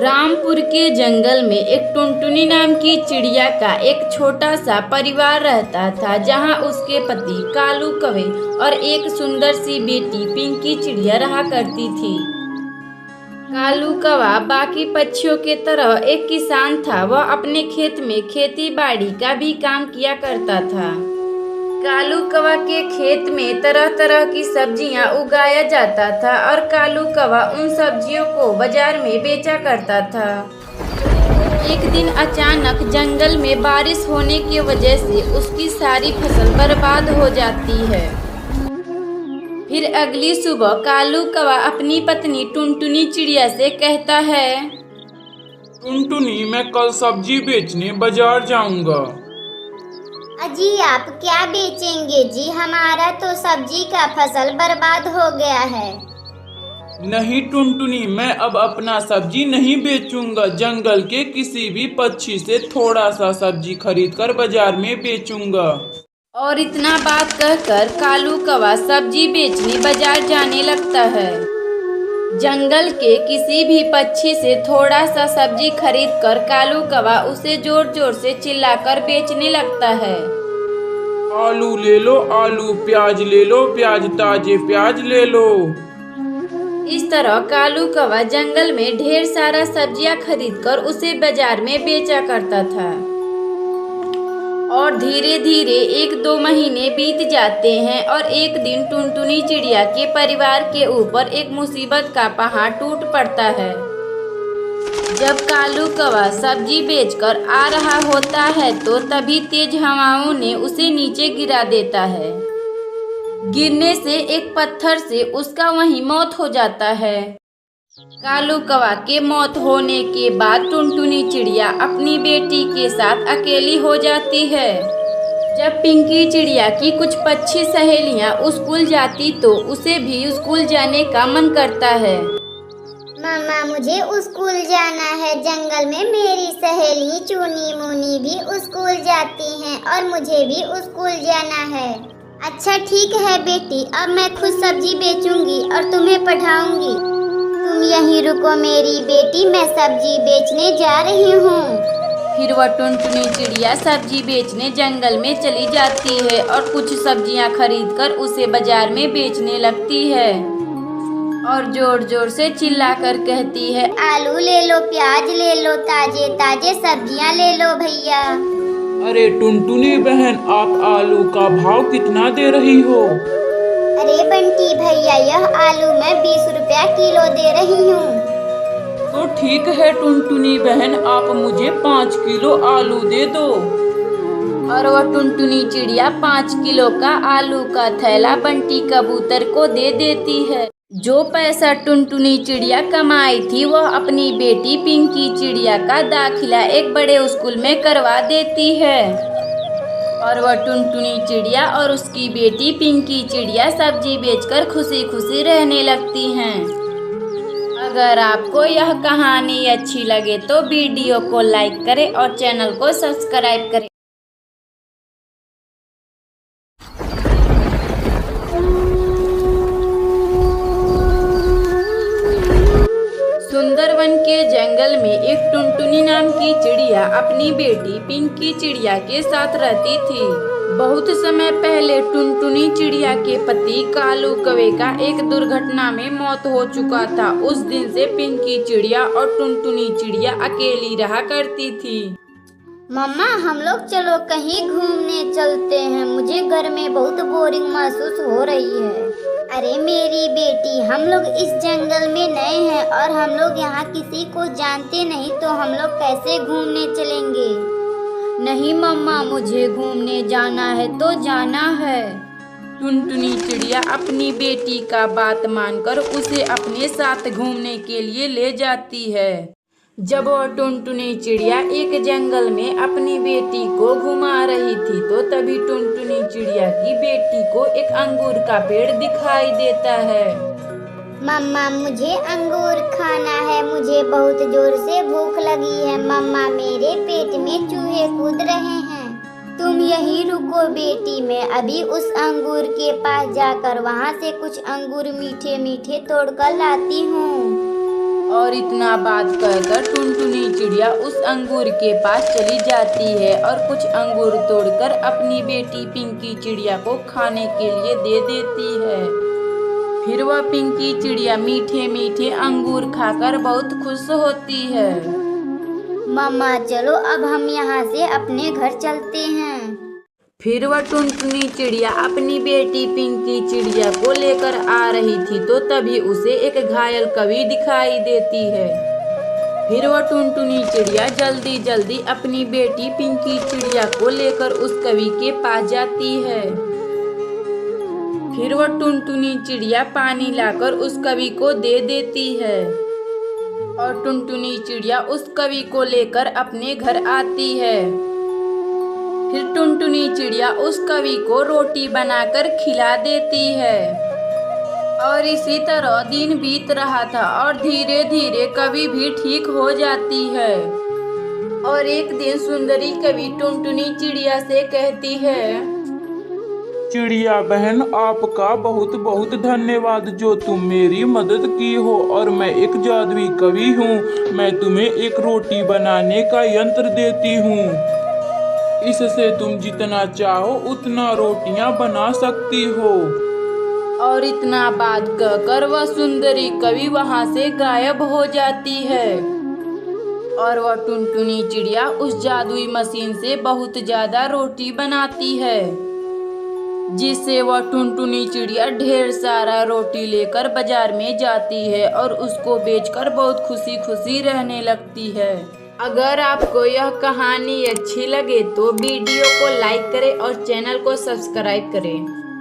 रामपुर के जंगल में एक टुनटुनी नाम की चिड़िया का एक छोटा सा परिवार रहता था, जहां उसके पति कालू कौवे और एक सुंदर सी बेटी पिंकी चिड़िया रहा करती थी। कालू कौवा बाकी पक्षियों के तरह एक किसान था। वह अपने खेत में खेती बाड़ी का भी काम किया करता था। कालू कौवा के खेत में तरह तरह की सब्जियां उगाया जाता था और कालू कौवा उन सब्जियों को बाजार में बेचा करता था। एक दिन अचानक जंगल में बारिश होने की वजह से उसकी सारी फसल बर्बाद हो जाती है। फिर अगली सुबह कालू कौवा अपनी पत्नी टुनटुनी चिड़िया से कहता है, टुनटुनी, मैं कल सब्जी बेचने बाजार जाऊंगा। अजी आप क्या बेचेंगे जी? हमारा तो सब्जी का फसल बर्बाद हो गया है। नहीं टुनटुनी, मैं अब अपना सब्जी नहीं बेचूंगा। जंगल के किसी भी पक्षी से थोड़ा सा सब्जी खरीद कर बाजार में बेचूंगा। और इतना बात कहकर कालू कौवा सब्जी बेचने बाजार जाने लगता है। जंगल के किसी भी पक्षी से थोड़ा सा सब्जी खरीदकर कालू कौवा उसे जोर जोर से चिल्लाकर बेचने लगता है। आलू ले लो आलू, प्याज ले लो प्याज, ताजे प्याज ले लो। इस तरह कालू कौवा जंगल में ढेर सारा सब्जियां खरीदकर उसे बाजार में बेचा करता था। और धीरे धीरे 1-2 महीने बीत जाते हैं और एक दिन टुनटुनी चिड़िया के परिवार के ऊपर एक मुसीबत का पहाड़ टूट पड़ता है। जब कालू कौवा सब्जी बेचकर आ रहा होता है तो तभी तेज हवाओं ने उसे नीचे गिरा देता है। गिरने से एक पत्थर से उसका वहीं मौत हो जाता है। कालू कौवा के मौत होने के बाद टुनटुनी चिड़िया अपनी बेटी के साथ अकेली हो जाती है। जब पिंकी चिड़िया की कुछ पक्षी सहेलियां स्कूल जाती तो उसे भी स्कूल जाने का मन करता है। मम्मा मुझे स्कूल जाना है। जंगल में मेरी सहेली चूनी मुनी भी स्कूल जाती हैं और मुझे भी स्कूल जाना है। अच्छा ठीक है बेटी, अब मैं खुद सब्जी बेचूंगी और तुम्हें पढ़ाऊंगी। तुम यहीं रुको मेरी बेटी, मैं सब्जी बेचने जा रही हूँ। फिर वह टुनटुनी चिड़िया सब्जी बेचने जंगल में चली जाती है और कुछ सब्जियां खरीदकर उसे बाजार में बेचने लगती है और जोर जोर से चिल्लाकर कहती है, आलू ले लो, प्याज ले लो, ताजे ताजे सब्जियां ले लो भैया। अरे टुनटुनी बहन, आप आलू का भाव कितना दे रही हो? अरे बंटी भैया, यह आलू मैं 20 रुपया किलो दे रही हूँ। तो ठीक है टुनटुनी बहन, आप मुझे 5 किलो आलू दे दो। और वह टुनटुनी चिड़िया 5 किलो का आलू का थैला बंटी कबूतर को दे देती है। जो पैसा टुनटुनी चिड़िया कमाई थी वह अपनी बेटी पिंकी चिड़िया का दाखिला एक बड़े स्कूल में करवा देती है। और वह टुनटुनी चिड़िया और उसकी बेटी पिंकी चिड़िया सब्जी बेचकर खुशी खुशी रहने लगती हैं। अगर आपको यह कहानी अच्छी लगे तो वीडियो को लाइक करें और चैनल को सब्सक्राइब करें। सुंदरवन के जंगल में एक टुनटुनी नाम की चिड़िया अपनी बेटी पिंकी चिड़िया के साथ रहती थी। बहुत समय पहले टुनटुनी चिड़िया के पति कालू कौवे का एक दुर्घटना में मौत हो चुका था। उस दिन से पिंकी चिड़िया और टुनटुनी चिड़िया अकेली रहा करती थी। मम्मा हम लोग चलो कहीं घूमने चलते हैं, मुझे घर में बहुत बोरिंग महसूस हो रही है। अरे मेरी बेटी, हम लोग इस जंगल में नए हैं और हम लोग यहाँ किसी को जानते नहीं, तो हम लोग कैसे घूमने चलेंगे? नहीं मम्मा, मुझे घूमने जाना है तो जाना है। टुनटुनी चिड़िया अपनी बेटी का बात मानकर उसे अपने साथ घूमने के लिए ले जाती है। जब वह टुनटुनी चिड़िया एक जंगल में अपनी बेटी को घुमा रही थी तो तभी टुनटुनी चिड़िया की बेटी को एक अंगूर का पेड़ दिखाई देता है। मम्मा मुझे अंगूर खाना है, मुझे बहुत जोर से भूख लगी है। मम्मा मेरे पेट में चूहे कूद रहे हैं। तुम यहीं रुको बेटी, मैं अभी उस अंगूर के पास जाकर वहाँ से कुछ अंगूर मीठे मीठे तोड़कर लाती हूँ। और इतना बात कहकर टुनटुनी चिड़िया उस अंगूर के पास चली जाती है और कुछ अंगूर तोड़कर अपनी बेटी पिंकी चिड़िया को खाने के लिए दे देती है। फिर वह पिंकी चिड़िया मीठे मीठे अंगूर खाकर बहुत खुश होती है। मम्मा चलो अब हम यहाँ से अपने घर चलते हैं। फिर वह टुनटुनी चिड़िया अपनी बेटी पिंकी चिड़िया को लेकर आ रही थी तो तभी उसे एक घायल कवि दिखाई देती है। फिर वह टुनटुनी चिड़िया जल्दी जल्दी अपनी बेटी पिंकी चिड़िया को लेकर उस कवि के पास जाती है। फिर वह टुनटुनी चिड़िया पानी लाकर उस कवि को दे देती है और टुनटुनी चिड़िया उस कवि को लेकर अपने घर आती है। फिर टुनटुनी चिड़िया उस कवि को रोटी बनाकर खिला देती है और इसी तरह दिन बीत रहा था और धीरे धीरे कवि भी ठीक हो जाती है। और एक दिन सुंदरी कवि टुनटुनी चिड़िया से कहती है, चिड़िया बहन, आपका बहुत बहुत धन्यवाद जो तुम मेरी मदद की हो। और मैं एक जादुई कवि हूँ। मैं तुम्हें एक रोटी बनाने का यंत्र देती हूँ। इससे तुम जितना चाहो उतना रोटियां बना सकती हो। और इतना बात कहकर वह सुंदरी कवि वहां से गायब हो जाती है और वह टुनटुनी चिड़िया उस जादुई मशीन से बहुत ज्यादा रोटी बनाती है, जिससे वह टुनटुनी चिड़िया ढेर सारा रोटी लेकर बाजार में जाती है और उसको बेचकर बहुत खुशी खुशी रहने लगती है। अगर आपको यह कहानी अच्छी लगे तो वीडियो को लाइक करें और चैनल को सब्सक्राइब करें।